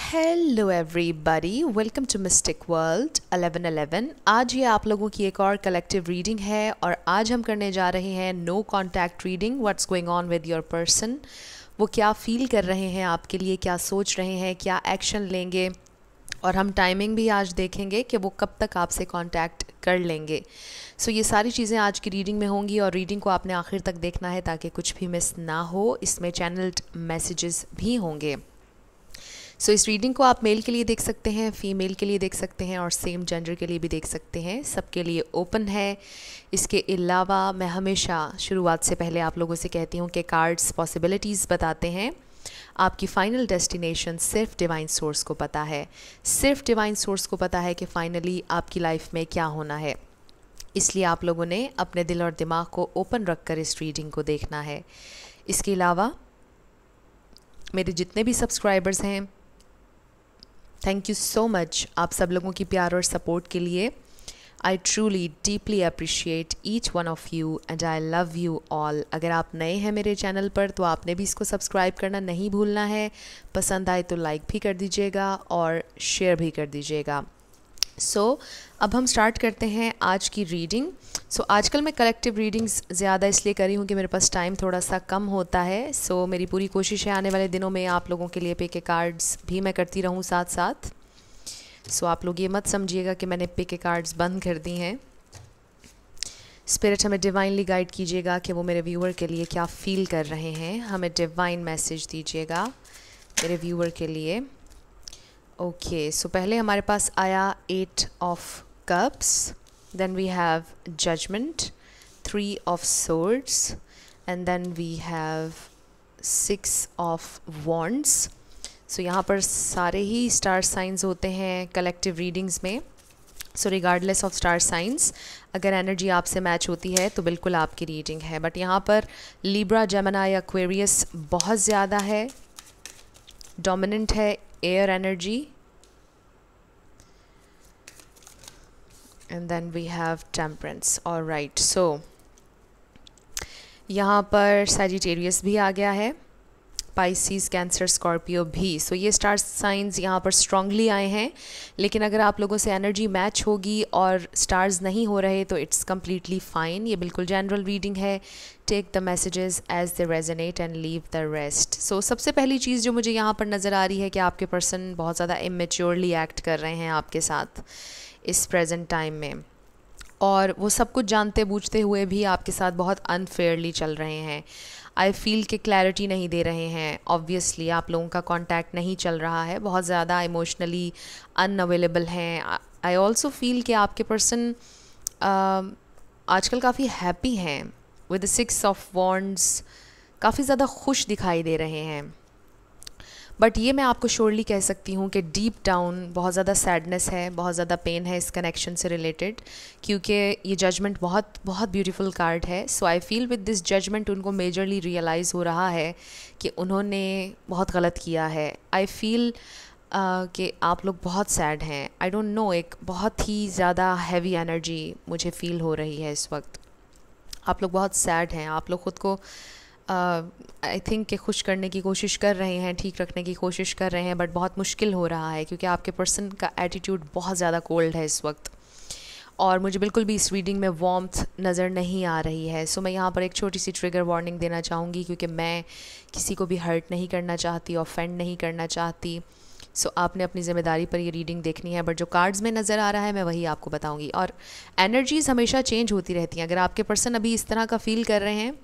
Hello everybody, welcome to mystic world 1111। आज ये आप लोगों की एक और कलेक्टिव रीडिंग है और आज हम करने जा रहे हैं no contact reading. What's going on with your person, वो क्या फील कर रहे हैं आपके लिए, क्या सोच रहे हैं, क्या एक्शन लेंगे, और हम टाइमिंग भी आज देखेंगे कि वो कब तक आपसे कांटेक्ट कर लेंगे। सो ये सारी चीज़ें आज की रीडिंग में होंगी और रीडिंग को आपने आखिर तक देखना है ताकि कुछ भी मिस ना हो। इसमें चैनल्ड मैसेजेस भी होंगे। सो इस रीडिंग को आप मेल के लिए देख सकते हैं, फीमेल के लिए देख सकते हैं और सेम जेंडर के लिए भी देख सकते हैं। सबके लिए ओपन है। इसके अलावा मैं हमेशा शुरुआत से पहले आप लोगों से कहती हूँ कि कार्ड्स पॉसिबिलिटीज़ बताते हैं। आपकी फ़ाइनल डेस्टिनेशन सिर्फ डिवाइन सोर्स को पता है। सिर्फ डिवाइन सोर्स को पता है कि फ़ाइनली आपकी लाइफ में क्या होना है। इसलिए आप लोगों ने अपने दिल और दिमाग को ओपन रख कर इस रीडिंग को देखना है। इसके अलावा मेरे जितने भी सब्सक्राइबर्स हैं, थैंक यू सो मच आप सब लोगों की प्यार और सपोर्ट के लिए। I truly deeply appreciate each one of you and I love you all. अगर आप नए हैं मेरे चैनल पर तो आपने भी इसको सब्सक्राइब करना नहीं भूलना है। पसंद आए तो लाइक भी कर दीजिएगा और शेयर भी कर दीजिएगा। सो अब हम स्टार्ट करते हैं आज की रीडिंग। आजकल मैं कलेक्टिव रीडिंग्स ज़्यादा इसलिए करी हूँ कि मेरे पास टाइम थोड़ा सा कम होता है। मेरी पूरी कोशिश है आने वाले दिनों में आप लोगों के लिए पिक के कार्ड्स भी मैं करती रहूँ साथ साथ। आप लोग ये मत समझिएगा कि मैंने पिक के कार्ड्स बंद कर दी हैं। स्पिरिट हमें डिवाइनली गाइड कीजिएगा कि वो मेरे व्यूअर के लिए क्या फ़ील कर रहे हैं। हमें डिवाइन मैसेज दीजिएगा मेरे व्यूअर के लिए। ओके, पहले हमारे पास आया 8 of cups, then we have judgment, 3 of swords, and then we have 6 of wands. यहाँ पर सारे ही स्टार साइंस होते हैं कलेक्टिव रीडिंग्स में। रिगार्डलेस ऑफ स्टार साइंस, अगर एनर्जी आपसे मैच होती है तो बिल्कुल आपकी रीडिंग है। बट यहाँ पर लिब्रा, जेमिनी, एक्वेरियस बहुत ज़्यादा है, डोमिनेंट है air energy. And then we have temperance. Alright, यहाँ पर सैजिटेरियस भी आ गया है, पाइसिस, कैंसर, स्कॉर्पियो भी। ये स्टार साइंस यहाँ पर स्ट्रांगली आए हैं। लेकिन अगर आप लोगों से एनर्जी मैच होगी और स्टार्स नहीं हो रहे तो इट्स कम्प्लीटली फ़ाइन। ये बिल्कुल जनरल रीडिंग है। Take the messages as they resonate and leave the rest. सबसे पहली चीज़ जो मुझे यहाँ पर नज़र आ रही है कि आपके पर्सन बहुत ज़्यादा इमेच्योरली एक्ट कर रहे हैं आपके साथ इस प्रेजेंट टाइम में, और वो सब कुछ जानते बूझते हुए भी आपके साथ बहुत अनफेयरली चल रहे हैं। आई फील कि क्लैरिटी नहीं दे रहे हैं। ऑब्वियसली आप लोगों का कांटेक्ट नहीं चल रहा है, बहुत ज़्यादा इमोशनली अनअवेलेबल हैं। आई ऑल्सो फील कि आपके पर्सन आजकल काफ़ी हैप्पी हैं विद 6 ऑफ वॉन्ड्स, काफ़ी ज़्यादा खुश दिखाई दे रहे हैं। बट ये मैं आपको श्योरली कह सकती हूँ कि डीप डाउन बहुत ज़्यादा सैडनेस है, बहुत ज़्यादा पेन है इस कनेक्शन से रिलेटेड, क्योंकि ये जजमेंट बहुत बहुत ब्यूटीफुल कार्ड है। I feel with this judgement उनको मेजरली रियलाइज़ हो रहा है कि उन्होंने बहुत गलत किया है। आई फील कि आप लोग बहुत सैड हैं। आई डोंट नो, एक बहुत ही ज़्यादा हैवी एनर्जी मुझे फ़ील हो रही है इस वक्त। आप लोग बहुत सैड हैं। आप लोग ख़ुद को आई थिंक कि खुश करने की कोशिश कर रहे हैं, ठीक रखने की कोशिश कर रहे हैं, बट बहुत मुश्किल हो रहा है क्योंकि आपके पर्सन का एटीट्यूड बहुत ज़्यादा कोल्ड है इस वक्त। और मुझे बिल्कुल भी इस रीडिंग में वार्मथ नज़र नहीं आ रही है। मैं यहाँ पर एक छोटी सी ट्रिगर वार्निंग देना चाहूँगी क्योंकि मैं किसी को भी हर्ट नहीं करना चाहती, ऑफेंड नहीं करना चाहती। आपने अपनी ज़िम्मेदारी पर ये रीडिंग देखनी है। बट जो कार्ड्स में नज़र आ रहा है मैं वही आपको बताऊँगी। और एनर्जीज़ हमेशा चेंज होती रहती हैं। अगर आपके पर्सन अभी इस तरह का फ़ील कर रहे हैं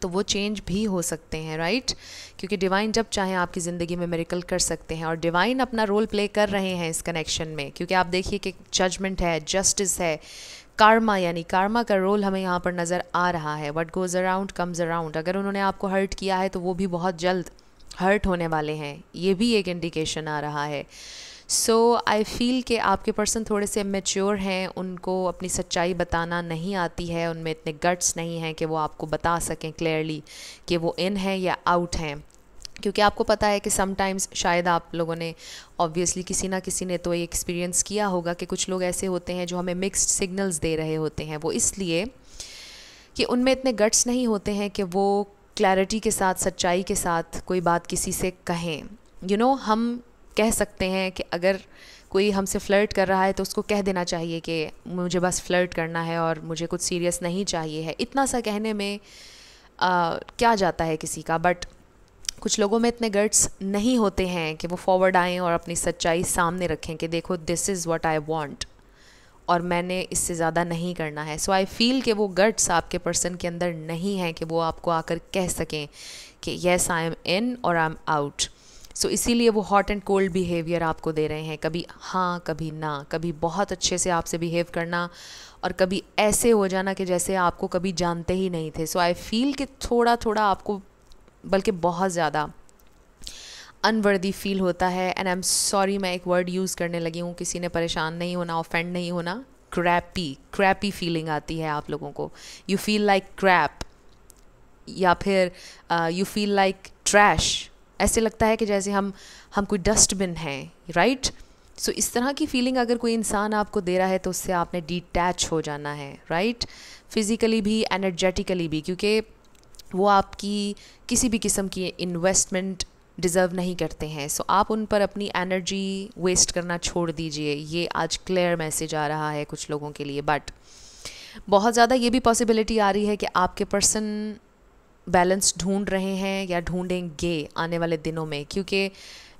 तो वो चेंज भी हो सकते हैं, राइट? क्योंकि डिवाइन जब चाहें आपकी ज़िंदगी में मिरेकल कर सकते हैं और डिवाइन अपना रोल प्ले कर रहे हैं इस कनेक्शन में। क्योंकि आप देखिए कि जजमेंट है, जस्टिस है, कार्मा, यानी कार्मा का रोल हमें यहाँ पर नज़र आ रहा है। What goes around comes around. अगर उन्होंने आपको हर्ट किया है तो वो भी बहुत जल्द हर्ट होने वाले हैं, ये भी एक इंडिकेशन आ रहा है। आई फील कि आपके पर्सन थोड़े से मैच्योर हैं, उनको अपनी सच्चाई बताना नहीं आती है, उनमें इतने गट्स नहीं हैं कि वो आपको बता सकें क्लियरली कि वो इन हैं या आउट हैं। क्योंकि आपको पता है कि समटाइम्स शायद आप लोगों ने ऑब्वियसली किसी ना किसी ने तो ये एक्सपीरियंस किया होगा कि कुछ लोग ऐसे होते हैं जो हमें मिक्स्ड सिग्नल्स दे रहे होते हैं। वो इसलिए कि उनमें इतने गट्स नहीं होते हैं कि वो क्लैरिटी के साथ, सच्चाई के साथ कोई बात किसी से कहें। हम कह सकते हैं कि अगर कोई हमसे फ़्लर्ट कर रहा है तो उसको कह देना चाहिए कि मुझे बस फ़्लर्ट करना है और मुझे कुछ सीरियस नहीं चाहिए है। इतना सा कहने में क्या जाता है किसी का। बट कुछ लोगों में इतने गट्स नहीं होते हैं कि वो फॉरवर्ड आएँ और अपनी सच्चाई सामने रखें कि देखो this is what I want और मैंने इससे ज़्यादा नहीं करना है। सो आई फील कि वो गट्स आपके पर्सन के अंदर नहीं है कि वो आपको आकर कह सकें कि येस आई एम इन और आई एम आउट। सो इसीलिए वो हॉट एंड कोल्ड बिहेवियर आपको दे रहे हैं, कभी हाँ कभी ना, कभी बहुत अच्छे से आपसे बिहेव करना और कभी ऐसे हो जाना कि जैसे आपको कभी जानते ही नहीं थे। सो आई फील कि थोड़ा थोड़ा आपको, बल्कि बहुत ज़्यादा अनवर्दी फील होता है। एंड आई एम सॉरी, मैं एक वर्ड यूज़ करने लगी हूँ, किसी ने परेशान नहीं होना, ऑफेंड नहीं होना। क्रैपी फीलिंग आती है आप लोगों को। यू फील लाइक क्रैप या फिर यू फील लाइक ट्रैश। ऐसे लगता है कि जैसे हम कोई डस्टबिन हैं, राइट। सो इस तरह की फीलिंग अगर कोई इंसान आपको दे रहा है तो उससे आपने डिटैच हो जाना है, राइट। फिज़िकली भी, एनर्जेटिकली भी, क्योंकि वो आपकी किसी भी किस्म की इन्वेस्टमेंट डिज़र्व नहीं करते हैं। सो आप उन पर अपनी एनर्जी वेस्ट करना छोड़ दीजिए। ये आज क्लियर मैसेज आ रहा है कुछ लोगों के लिए। बट बहुत ज़्यादा ये भी पॉसिबिलिटी आ रही है कि आपके पर्सन बैलेंस ढूंढ रहे हैं या ढूंढेंगे आने वाले दिनों में, क्योंकि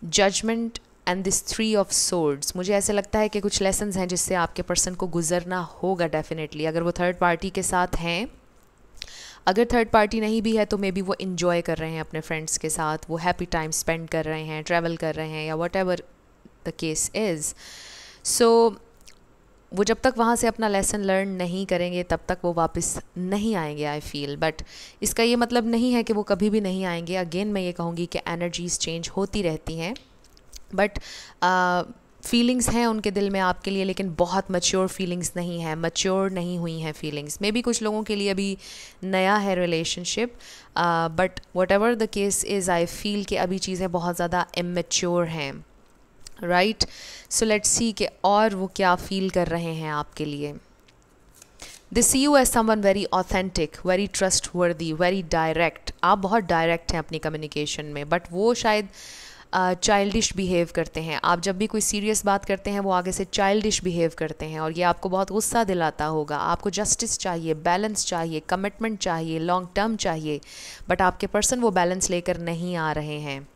judgement and this 3 of swords, मुझे ऐसे लगता है कि कुछ लेसन्स हैं जिससे आपके पर्सन को गुजरना होगा डेफिनेटली। अगर वो थर्ड पार्टी के साथ हैं, अगर थर्ड पार्टी नहीं भी है तो मे बी वो इन्जॉय कर रहे हैं अपने फ्रेंड्स के साथ, वो हैप्पी टाइम स्पेंड कर रहे हैं, ट्रैवल कर रहे हैं, या whatever the case is. So वो जब तक वहाँ से अपना लेसन लर्न नहीं करेंगे तब तक वो वापस नहीं आएंगे, आई फील। बट इसका ये मतलब नहीं है कि वो कभी भी नहीं आएंगे। अगेन मैं ये कहूँगी कि एनर्जीज़ चेंज होती रहती हैं, बट फीलिंग्स हैं उनके दिल में आपके लिए, लेकिन बहुत मैच्योर फीलिंग्स नहीं है, मैच्योर नहीं हुई हैं फीलिंग्स। मे बी कुछ लोगों के लिए अभी नया है relationship, but what ever the case is, I feel कि अभी चीज़ें बहुत ज़्यादा इमेच्योर हैं, राइट। सो लेट्स सी कि और वो क्या फील कर रहे हैं आपके लिए। They see you as someone very authentic, very trustworthy, very direct. आप बहुत डायरेक्ट हैं अपनी कम्युनिकेशन में, बट वो शायद चाइल्डिश बिहेव करते हैं। आप जब भी कोई सीरियस बात करते हैं वो आगे से चाइल्डिश बिहेव करते हैं और ये आपको बहुत गुस्सा दिलाता होगा। आपको जस्टिस चाहिए, बैलेंस चाहिए, कमिटमेंट चाहिए, लॉन्ग टर्म चाहिए, बट आपके पर्सन वो बैलेंस लेकर नहीं आ रहे हैं।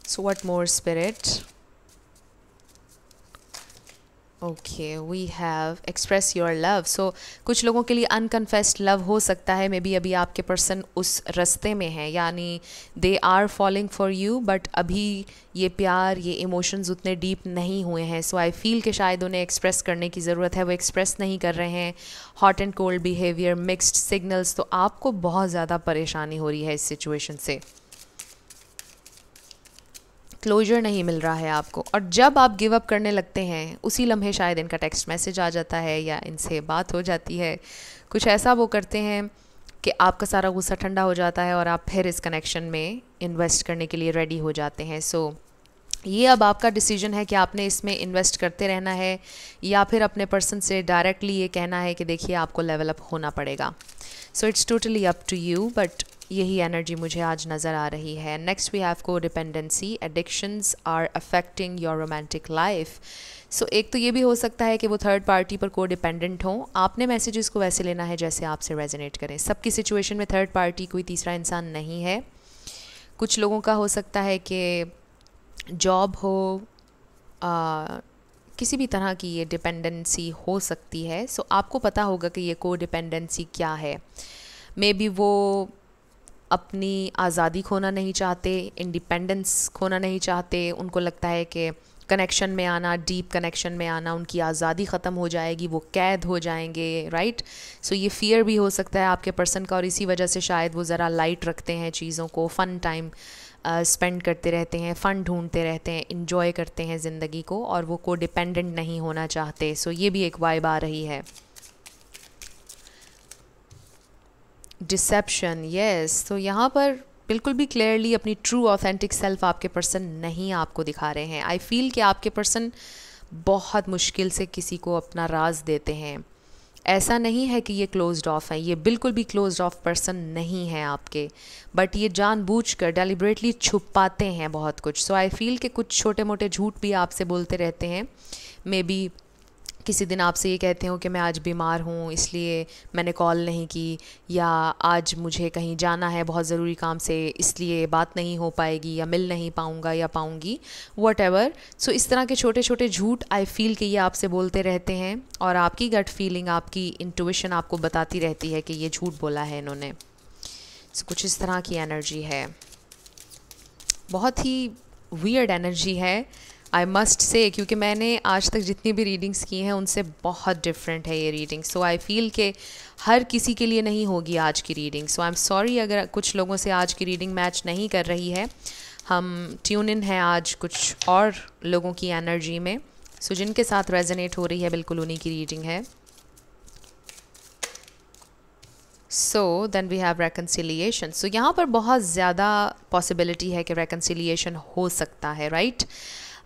So what more spirit? Okay, we have express your love. So कुछ लोगों के लिए अनकन्फेस्ड लव हो सकता है, मे बी अभी आपके पर्सन उस रास्ते में है, यानी they are falling for you, but अभी ये प्यार, ये इमोशंस उतने डीप नहीं हुए हैं। सो आई फील कि शायद उन्हें एक्सप्रेस करने की ज़रूरत है, वो एक्सप्रेस नहीं कर रहे हैं। Hot and cold behaviour, mixed signals, तो आपको बहुत ज़्यादा परेशानी हो रही है इस सिचुएशन से। क्लोजर नहीं मिल रहा है आपको, और जब आप गिव अप करने लगते हैं उसी लम्हे शायद इनका टेक्स्ट मैसेज आ जाता है या इनसे बात हो जाती है। कुछ ऐसा वो करते हैं कि आपका सारा गुस्सा ठंडा हो जाता है और आप फिर इस कनेक्शन में इन्वेस्ट करने के लिए रेडी हो जाते हैं। सो ये अब आपका डिसीजन है कि आपने इसमें इन्वेस्ट करते रहना है या फिर अपने पर्सन से डायरेक्टली ये कहना है कि देखिए आपको लेवल अप होना पड़ेगा। So it's totally up to you, but यही एनर्जी मुझे आज नज़र आ रही है। Next we have codependency, addictions are affecting your romantic life. So एक तो ये भी हो सकता है कि वो थर्ड पार्टी पर को डिपेंडेंट हों। आपने मैसेजेस को वैसे लेना है जैसे आपसे रेजोनेट करें। सबकी सिचुएशन में थर्ड पार्टी कोई तीसरा इंसान नहीं है। कुछ लोगों का हो सकता है कि जॉब हो, किसी भी तरह की ये डिपेंडेंसी हो सकती है। सो आपको पता होगा कि ये को डिपेंडेंसी क्या है। मे बी वो अपनी आज़ादी खोना नहीं चाहते, इंडिपेंडेंस खोना नहीं चाहते। उनको लगता है कि कनेक्शन में आना, डीप कनेक्शन में आना, उनकी आज़ादी ख़त्म हो जाएगी, वो कैद हो जाएंगे, राइट। सो ये फ़ियर भी हो सकता है आपके पर्सन का, और इसी वजह से शायद वो ज़रा लाइट रखते हैं चीज़ों को, फ़न टाइम स्पेंड करते रहते हैं, फ़न ढूंढते रहते हैं, इन्जॉय करते हैं ज़िंदगी को, और वो को डिपेंडेंट नहीं होना चाहते। सो ये भी एक वाइब आ रही है। Deception, yes. तो यहाँ पर बिल्कुल भी क्लियरली अपनी ट्रू ऑथेंटिक सेल्फ आपके पर्सन नहीं आपको दिखा रहे हैं। आई फील कि आपके पर्सन बहुत मुश्किल से किसी को अपना राज देते हैं। ऐसा नहीं है कि ये क्लोज्ड ऑफ है, ये बिल्कुल भी क्लोज्ड ऑफ पर्सन नहीं है आपके, बट ये जानबूझकर डेलिबरेटली छुपाते हैं बहुत कुछ। सो आई फील कि कुछ छोटे मोटे झूठ भी आपसे बोलते रहते हैं। मे बी किसी दिन आपसे ये कहते हो कि मैं आज बीमार हूँ इसलिए मैंने कॉल नहीं की, या आज मुझे कहीं जाना है बहुत ज़रूरी काम से इसलिए बात नहीं हो पाएगी, या मिल नहीं पाऊँगा या पाऊँगी, वॉट। सो इस तरह के छोटे छोटे झूठ आई फील कि ये आपसे बोलते रहते हैं, और आपकी गट फीलिंग, आपकी इंट्यूशन आपको बताती रहती है कि ये झूठ बोला है इन्होंने। सो कुछ इस तरह की एनर्जी है, बहुत ही वियर्ड एनर्जी है आई मस्ट से, क्योंकि मैंने आज तक जितनी भी रीडिंग्स की हैं उनसे बहुत डिफरेंट है ये रीडिंग। सो आई फील कि हर किसी के लिए नहीं होगी आज की reading. So I am sorry अगर कुछ लोगों से आज की रीडिंग मैच नहीं कर रही है। हम ट्यून इन हैं आज कुछ और लोगों की एनर्जी में। सो जिनके साथ रेजोनेट हो रही है बिल्कुल उन्हीं की रीडिंग है। So then we have reconciliation. So यहाँ पर बहुत ज़्यादा पॉसिबिलिटी है कि रेकन्सिलिएशन हो सकता है, राइट।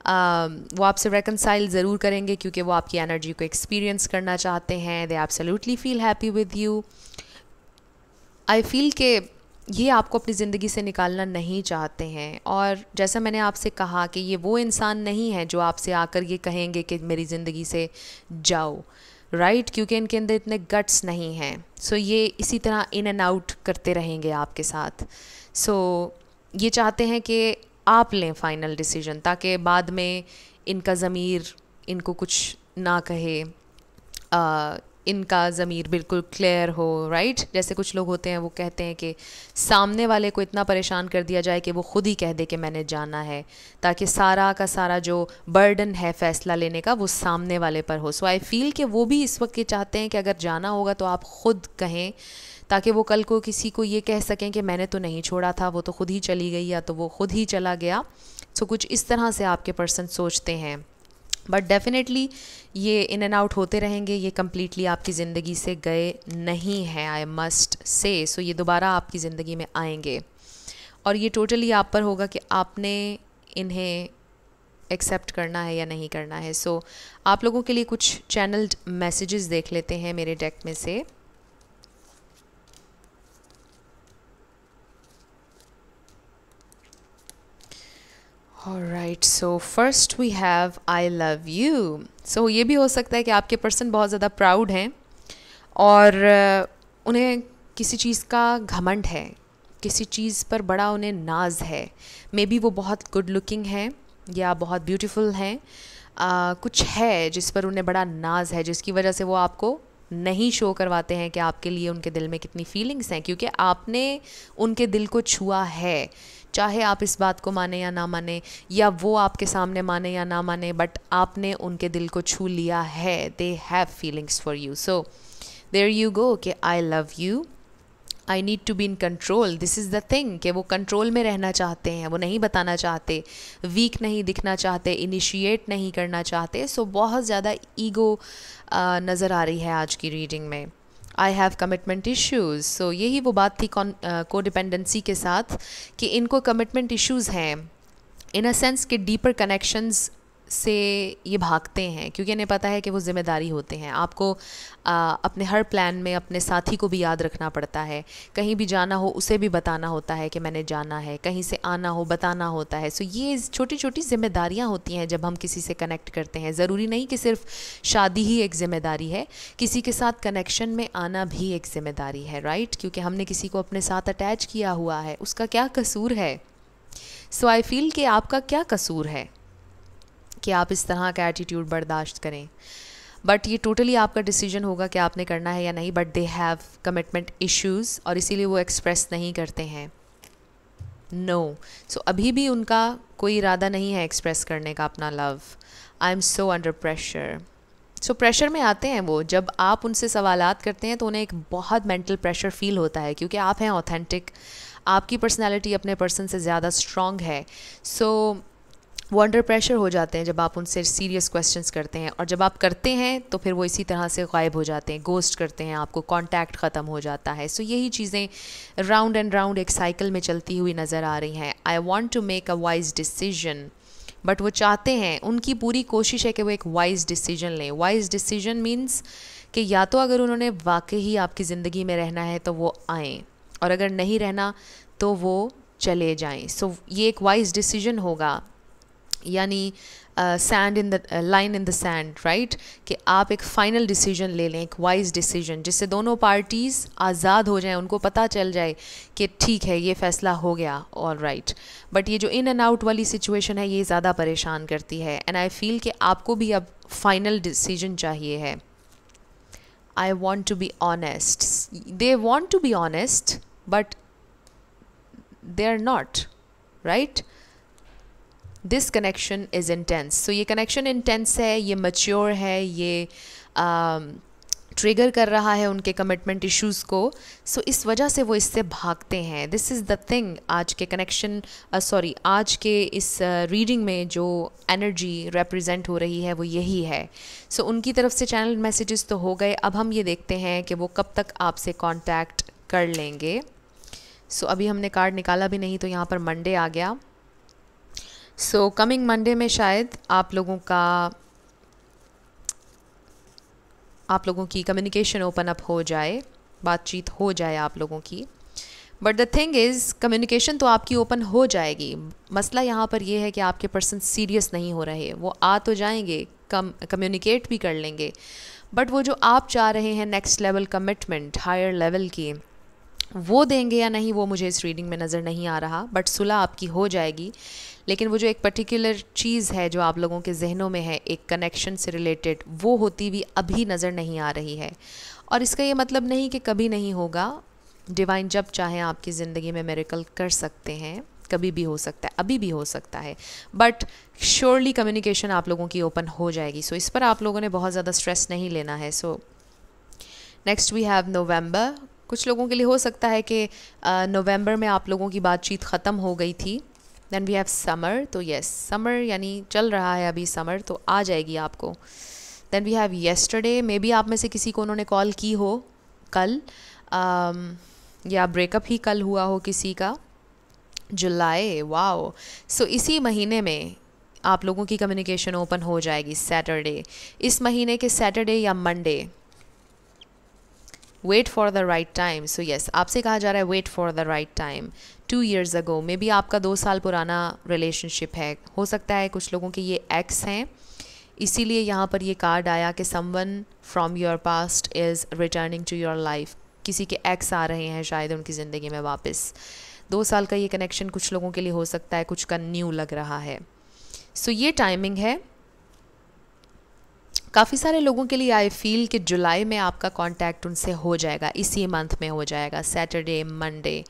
वो आपसे रेकनसाइल ज़रूर करेंगे क्योंकि वो आपकी एनर्जी को एक्सपीरियंस करना चाहते हैं। They absolutely feel happy with you. I feel कि ये आपको अपनी ज़िंदगी से निकालना नहीं चाहते हैं, और जैसा मैंने आपसे कहा कि ये वो इंसान नहीं है जो आपसे आकर ये कहेंगे कि मेरी ज़िंदगी से जाओ, राइट, क्योंकि इनके अंदर इतने गट्स नहीं हैं। सो ये इसी तरह इन एंड आउट करते रहेंगे आपके साथ। सो ये चाहते हैं कि आप लें फ़ाइनल डिसीजन, ताकि बाद में इनका ज़मीर इनको कुछ ना कहे, इनका ज़मीर बिल्कुल क्लियर हो, राइट। जैसे कुछ लोग होते हैं वो कहते हैं कि सामने वाले को इतना परेशान कर दिया जाए कि वो खुद ही कह दे कि मैंने जाना है, ताकि सारा का सारा जो बर्डन है फ़ैसला लेने का वो सामने वाले पर हो। सो आई फील कि वो भी इस वक्त ये चाहते हैं कि अगर जाना होगा तो आप ख़ुद कहें, ताकि वो कल को किसी को ये कह सकें कि मैंने तो नहीं छोड़ा था, वो तो खुद ही चली गई या तो वो खुद ही चला गया। सो कुछ इस तरह से आपके पर्सन सोचते हैं, बट डेफिनेटली ये इन एंड आउट होते रहेंगे। ये कम्प्लीटली आपकी ज़िंदगी से गए नहीं हैं, आई मस्ट से। सो ये दोबारा आपकी ज़िंदगी में आएंगे, और ये टोटली आप पर होगा कि आपने इन्हें एक्सेप्ट करना है या नहीं करना है। सो आप लोगों के लिए कुछ चैनल्ड मैसेजेस देख लेते हैं मेरे डेक में से। Alright, so first we have I love you. So ये भी हो सकता है कि आपके पर्सन बहुत ज़्यादा प्राउड हैं और उन्हें किसी चीज़ का घमंड है, किसी चीज़ पर बड़ा उन्हें नाज है। मे बी वो बहुत गुड लुकिंग हैं या बहुत ब्यूटीफुल हैं, कुछ है जिस पर उन्हें बड़ा नाज है, जिसकी वजह से वो आपको नहीं शो करवाते हैं कि आपके लिए उनके दिल में कितनी फीलिंग्स हैं, क्योंकि आपने उनके दिल को छुआ है। चाहे आप इस बात को माने या ना माने, या वो आपके सामने माने या ना माने, बट आपने उनके दिल को छू लिया है। They have feelings for you. So there you go कि I love you, I need to be in control. This is the thing कि वो कंट्रोल में रहना चाहते हैं, वो नहीं बताना चाहते, वीक नहीं दिखना चाहते, इनिशिएट नहीं करना चाहते। सो बहुत ज़्यादा ईगो नज़र आ रही है आज की रीडिंग में। I have commitment issues. So यही वो बात थी कोडिपेंडेंसी के साथ कि इनको कमिटमेंट इश्यूज़ हैं, इन अ सेंस कि डीपर कनेक्शंस से ये भागते हैं, क्योंकि इन्हें पता है कि वो ज़िम्मेदारी होते हैं। आपको अपने हर प्लान में अपने साथी को भी याद रखना पड़ता है, कहीं भी जाना हो उसे भी बताना होता है कि मैंने जाना है, कहीं से आना हो बताना होता है। सो ये छोटी छोटी ज़िम्मेदारियाँ होती हैं जब हम किसी से कनेक्ट करते हैं। ज़रूरी नहीं कि सिर्फ शादी ही एक ज़िम्मेदारी है, किसी के साथ कनेक्शन में आना भी एक ज़िम्मेदारी है, राइट, क्योंकि हमने किसी को अपने साथ अटैच किया हुआ है, उसका क्या कसूर है। सो आई फील कि आपका क्या कसूर है कि आप इस तरह का एटीट्यूड बर्दाश्त करें, बट ये टोटली आपका डिसीजन होगा कि आपने करना है या नहीं। But they have commitment issues और इसीलिए वो एक्सप्रेस नहीं करते हैं। नो सो अभी भी उनका कोई इरादा नहीं है एक्सप्रेस करने का अपना love. I am so under pressure. So pressure में आते हैं वो, जब आप उनसे सवालात करते हैं तो उन्हें एक बहुत मेंटल प्रेशर फील होता है, क्योंकि आप हैं ऑथेंटिक, आपकी पर्सनैलिटी अपने पर्सन से ज़्यादा स्ट्रॉन्ग है। सो वो अंडर प्रेशर हो जाते हैं जब आप उनसे सीरियस क्वेश्चंस करते हैं, और जब आप करते हैं तो फिर वो इसी तरह से गायब हो जाते हैं, गोस्ट करते हैं आपको, कांटेक्ट ख़त्म हो जाता है। सो यही चीज़ें राउंड एंड राउंड एक साइकिल में चलती हुई नज़र आ रही हैं। I want to make a wise decision but वो चाहते हैं, उनकी पूरी कोशिश है कि वो एक वाइज डिसीजन लें। वाइज डिसीजन मीन्स कि या तो अगर उन्होंने वाकई ही आपकी ज़िंदगी में रहना है तो वो आएँ, और अगर नहीं रहना तो वो चले जाएं। सो ये एक वाइज डिसीजन होगा, यानी sand in the line in the sand, right, कि आप एक फ़ाइनल डिसीजन ले लें, एक वाइज डिसीजन, जिससे दोनों पार्टीज़ आज़ाद हो जाएं, उनको पता चल जाए कि ठीक है ये फ़ैसला हो गया, ऑल राइट। बट ये जो इन एंड आउट वाली सिचुएशन है ये ज़्यादा परेशान करती है, एंड आई फील कि आपको भी अब फाइनल डिसीजन चाहिए है। I want to be honest, they want to be honest but they are not, right. This connection is intense. So ये कनेक्शन इंटेंस है, ये मैच्योर है, ये ट्रिगर कर रहा है उनके कमिटमेंट इश्यूज़ को। सो इस वजह से वो इससे भागते हैं। दिस इज़ द थिंग, आज के कनेक्शन आज के इस रीडिंग में जो एनर्जी रिप्रेजेंट हो रही है वो यही है। सो उनकी तरफ से चैनल मैसेजेस तो हो गए, अब हम ये देखते हैं कि वो कब तक आपसे कांटेक्ट कर लेंगे। सो अभी हमने कार्ड निकाला भी नहीं तो यहाँ पर मंडे आ गया। सो कमिंग मंडे में शायद आप लोगों की कम्युनिकेशन ओपन अप हो जाए, बातचीत हो जाए आप लोगों की। But the thing is, communication तो आपकी ओपन हो जाएगी, मसला यहाँ पर यह है कि आपके पर्सन सीरियस नहीं हो रहे। वो आ तो जाएंगे, कम्युनिकेट भी कर लेंगे, बट वो जो आप चाह रहे हैं next level commitment, higher level की, वो देंगे या नहीं वो मुझे इस रीडिंग में नज़र नहीं आ रहा। बट सुलह आपकी हो जाएगी, लेकिन वो जो एक पर्टिकुलर चीज़ है जो आप लोगों के जहनों में है एक कनेक्शन से रिलेटेड, वो होती हुई अभी नज़र नहीं आ रही है। और इसका ये मतलब नहीं कि कभी नहीं होगा। डिवाइन जब चाहें आपकी ज़िंदगी में मिरेकल कर सकते हैं, कभी भी हो सकता है, अभी भी हो सकता है, बट श्योरली कम्युनिकेशन आप लोगों की ओपन हो जाएगी। सो इस पर आप लोगों ने बहुत ज़्यादा स्ट्रेस नहीं लेना है। सो नेक्स्ट वी हैव नवंबर। कुछ लोगों के लिए हो सकता है कि नवंबर में आप लोगों की बातचीत ख़त्म हो गई थी। देन वी हैव समर, तो यस समर यानी चल रहा है अभी समर, तो आ जाएगी आपको। Then we have yesterday, maybe आप में से किसी को उन्होंने कॉल की हो कल, या ब्रेकअप ही कल हुआ हो किसी का। जुलाई, वाओ। सो इसी महीने में आप लोगों की कम्युनिकेशन ओपन हो जाएगी सैटरडे, इस महीने के सैटरडे या Monday. Wait for the right time, so yes आपसे कहा जा रहा है wait for the right time. 2 years ago, maybe आपका 2 साल पुराना रिलेशनशिप है, हो सकता है कुछ लोगों के ये एक्स हैं, इसीलिए यहाँ पर ये कार्ड आया कि someone from your past is returning to your life. किसी के एक्स आ रहे हैं शायद उनकी ज़िंदगी में वापस। 2 साल का ये कनेक्शन कुछ लोगों के लिए हो सकता है, कुछ का न्यू लग रहा है। सो ये टाइमिंग है काफ़ी सारे लोगों के लिए। आई फील कि जुलाई में आपका कांटेक्ट उनसे हो जाएगा, इसी मंथ में हो जाएगा, सैटरडे मंडे।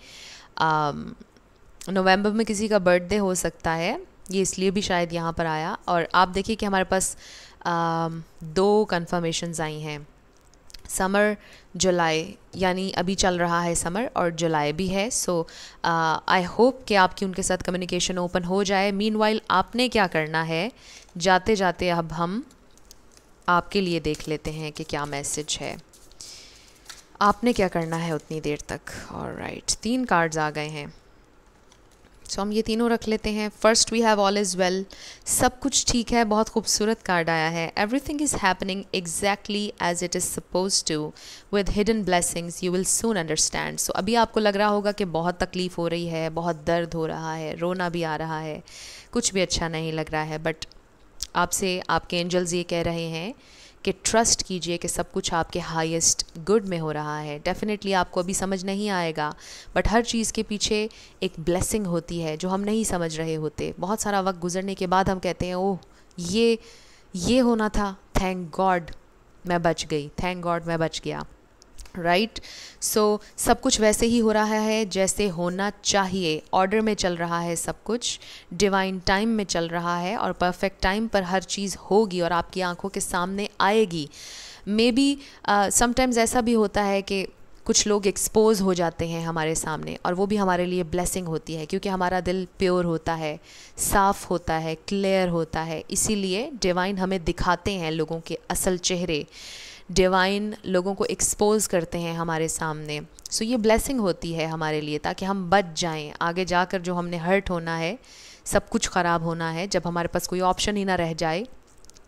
नवंबर में किसी का बर्थडे हो सकता है, ये इसलिए भी शायद यहाँ पर आया। और आप देखिए कि हमारे पास 2 कन्फर्मेशंस आई हैं, समर जुलाई, यानी अभी चल रहा है समर और जुलाई भी है। सो आई होप कि आपकी उनके साथ कम्युनिकेशन ओपन हो जाए। मीनवाइल आपने क्या करना है, जाते जाते अब हम आपके लिए देख लेते हैं कि क्या मैसेज है, आपने क्या करना है उतनी देर तक। ऑलराइट, 3 कार्ड्स आ गए हैं, सो हम ये तीनों रख लेते हैं। First we have all is well, सब कुछ ठीक है, बहुत खूबसूरत कार्ड आया है। Everything is happening exactly as it is suppose to with hidden blessings, you will soon understand. So अभी आपको लग रहा होगा कि बहुत तकलीफ़ हो रही है, बहुत दर्द हो रहा है, रोना भी आ रहा है, कुछ भी अच्छा नहीं लग रहा है, बट आपसे आपके एंजल्स ये कह रहे हैं कि ट्रस्ट कीजिए कि सब कुछ आपके हाईएस्ट गुड में हो रहा है। डेफिनेटली आपको अभी समझ नहीं आएगा, बट हर चीज़ के पीछे एक ब्लेसिंग होती है जो हम नहीं समझ रहे होते। बहुत सारा वक्त गुजरने के बाद हम कहते हैं ओह ये होना था, थैंक गॉड मैं बच गई, थैंक गॉड मैं बच गया, राइट। सो सब कुछ वैसे ही हो रहा है जैसे होना चाहिए, ऑर्डर में चल रहा है, सब कुछ डिवाइन टाइम में चल रहा है और परफेक्ट टाइम पर हर चीज़ होगी और आपकी आंखों के सामने आएगी। मे बी समटाइम्स ऐसा भी होता है कि कुछ लोग एक्सपोज हो जाते हैं हमारे सामने, और वो भी हमारे लिए ब्लेसिंग होती है क्योंकि हमारा दिल प्योर होता है, साफ़ होता है, क्लियर होता है। इसीलिए डिवाइन हमें दिखाते हैं लोगों के असल चेहरे, डिवाइन लोगों को एक्सपोज करते हैं हमारे सामने। सो ये ब्लेसिंग होती है हमारे लिए ताकि हम बच जाएं, आगे जाकर जो हमने हर्ट होना है सब कुछ ख़राब होना है, जब हमारे पास कोई ऑप्शन ही ना रह जाए।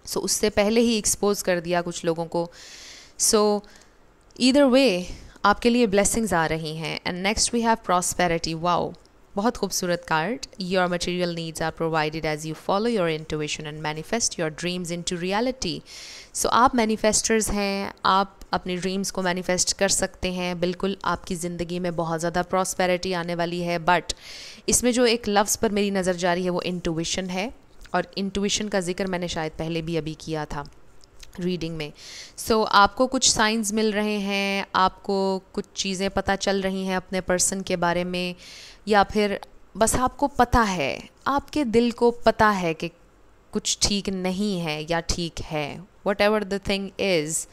सो उससे पहले ही एक्सपोज कर दिया कुछ लोगों को। सो ईदर वे आपके लिए ब्लेसिंग्स आ रही हैं। And next we have prosperity. Wow, बहुत खूबसूरत card. Your material needs are provided as you follow your intuition and manifest your dreams into reality. So आप मैनिफेस्टर्स हैं, आप अपनी ड्रीम्स को मैनिफेस्ट कर सकते हैं। बिल्कुल आपकी ज़िंदगी में बहुत ज़्यादा प्रॉस्पेरिटी आने वाली है। बट इसमें जो एक लफ्ज़ पर मेरी नज़र जा रही है वो इंट्यूशन है, और इंट्यूशन का जिक्र मैंने शायद पहले भी अभी किया था रीडिंग में। सो आपको कुछ साइंस मिल रहे हैं, आपको कुछ चीज़ें पता चल रही हैं अपने पर्सन के बारे में, या फिर बस आपको पता है, आपके दिल को पता है कि कुछ ठीक नहीं है या ठीक है। What ever the thing is,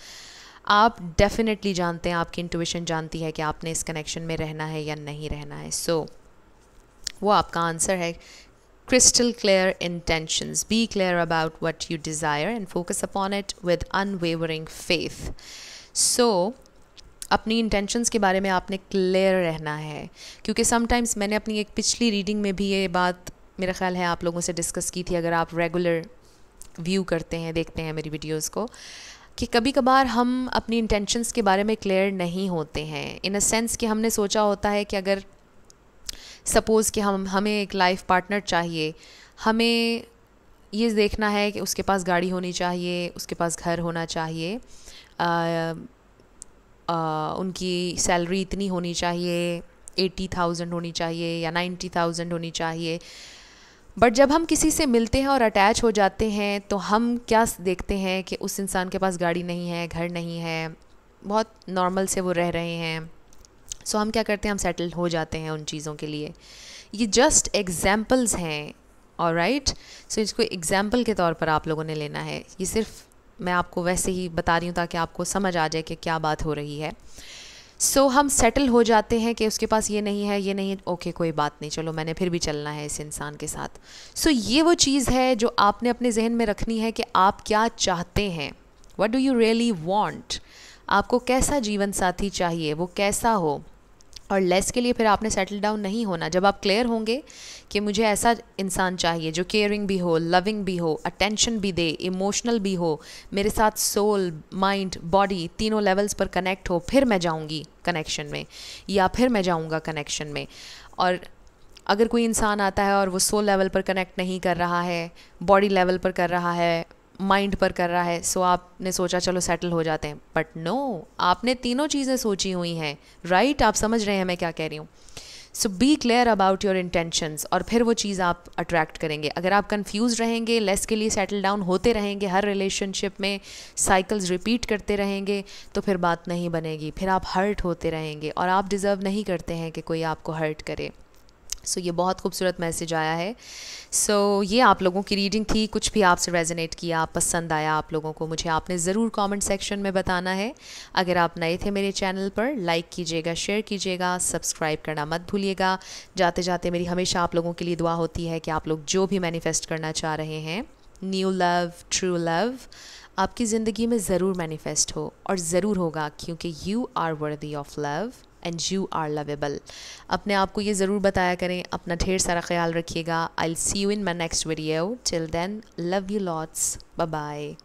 आप डेफिनेटली जानते हैं, आपकी इंट्यूशन जानती है कि आपने इस कनेक्शन में रहना है या नहीं रहना है। सो वो आपका आंसर है। Crystal clear intentions. Be clear about what you desire and focus upon it with unwavering faith. So, अपनी इंटेंशंस के बारे में आपने क्लियर रहना है, क्योंकि समटाइम्स मैंने अपनी एक पिछली रीडिंग में भी ये बात मेरा ख्याल है आप लोगों से डिस्कस की थी, अगर आप रेगुलर व्यू करते हैं, देखते हैं मेरी वीडियोस को, कि कभी कभार हम अपनी इंटेंशंस के बारे में क्लियर नहीं होते हैं, इन अ सेंस कि हमने सोचा होता है कि अगर सपोज़ कि हमें एक लाइफ पार्टनर चाहिए, हमें ये देखना है कि उसके पास गाड़ी होनी चाहिए, उसके पास घर होना चाहिए, उनकी सैलरी इतनी होनी चाहिए, 80,000 होनी चाहिए या 90,000 होनी चाहिए। बट जब हम किसी से मिलते हैं और अटैच हो जाते हैं तो हम क्या देखते हैं कि उस इंसान के पास गाड़ी नहीं है, घर नहीं है, बहुत नॉर्मल से वो रह रहे हैं। सो हम क्या करते हैं, हम सेटल हो जाते हैं उन चीज़ों के लिए। ये जस्ट एग्जाम्पल्स हैं, ऑलराइट। सो इसको एग्जाम्पल के तौर पर आप लोगों ने लेना है। ये सिर्फ मैं आपको वैसे ही बता रही हूँ ताकि आपको समझ आ जाए कि क्या बात हो रही है। सो हम सेटल हो जाते हैं कि उसके पास ये नहीं है, ये नहीं है, ओके कोई बात नहीं, चलो मैंने फिर भी चलना है इस इंसान के साथ। सो ये वो चीज़ है जो आपने अपने जहन में रखनी है कि आप क्या चाहते हैं, what do you really want. आपको कैसा जीवन साथी चाहिए, वो कैसा हो। और लेस के लिए फिर आपने सेटल डाउन नहीं होना। जब आप क्लियर होंगे कि मुझे ऐसा इंसान चाहिए जो केयरिंग भी हो, लविंग भी हो, अटेंशन भी दे, इमोशनल भी हो, मेरे साथ सोल, माइंड, बॉडी तीनों लेवल्स पर कनेक्ट हो, फिर मैं जाऊंगी कनेक्शन में, या फिर मैं जाऊंगा कनेक्शन में। और अगर कोई इंसान आता है और वो सोल लेवल पर कनेक्ट नहीं कर रहा है, बॉडी लेवल पर कर रहा है, माइंड पर कर रहा है, सो आपने सोचा चलो सेटल हो जाते हैं। बट नो, आपने तीनों चीज़ें सोची हुई हैं, राइट। आप समझ रहे हैं मैं क्या कह रही हूँ। So be clear about your intentions, और फिर वो चीज़ आप अट्रैक्ट करेंगे। अगर आप कंफ्यूज रहेंगे, लेस के लिए सेटल डाउन होते रहेंगे, हर रिलेशनशिप में साइकिल्स रिपीट करते रहेंगे, तो फिर बात नहीं बनेगी, फिर आप हर्ट होते रहेंगे, और आप डिज़र्व नहीं करते हैं कि कोई आपको हर्ट करे। सो ये बहुत खूबसूरत मैसेज आया है। सो ये आप लोगों की रीडिंग थी। कुछ भी आपसे रेजोनेट किया, पसंद आया आप लोगों को, मुझे आपने ज़रूर कमेंट सेक्शन में बताना है। अगर आप नए थे मेरे चैनल पर, लाइक कीजिएगा, शेयर कीजिएगा, सब्सक्राइब करना मत भूलिएगा। जाते जाते मेरी हमेशा आप लोगों के लिए दुआ होती है कि आप लोग जो भी मैनिफेस्ट करना चाह रहे हैं, न्यू लव, ट्रू लव, आपकी ज़िंदगी में ज़रूर मैनिफेस्ट हो, और ज़रूर होगा, क्योंकि you are worthy of love and you are lovable. अपने आप को ये ज़रूर बताया करें। अपना ढेर सारा ख्याल रखिएगा। I will see you in my next video. Till then, love you lots, bye bye.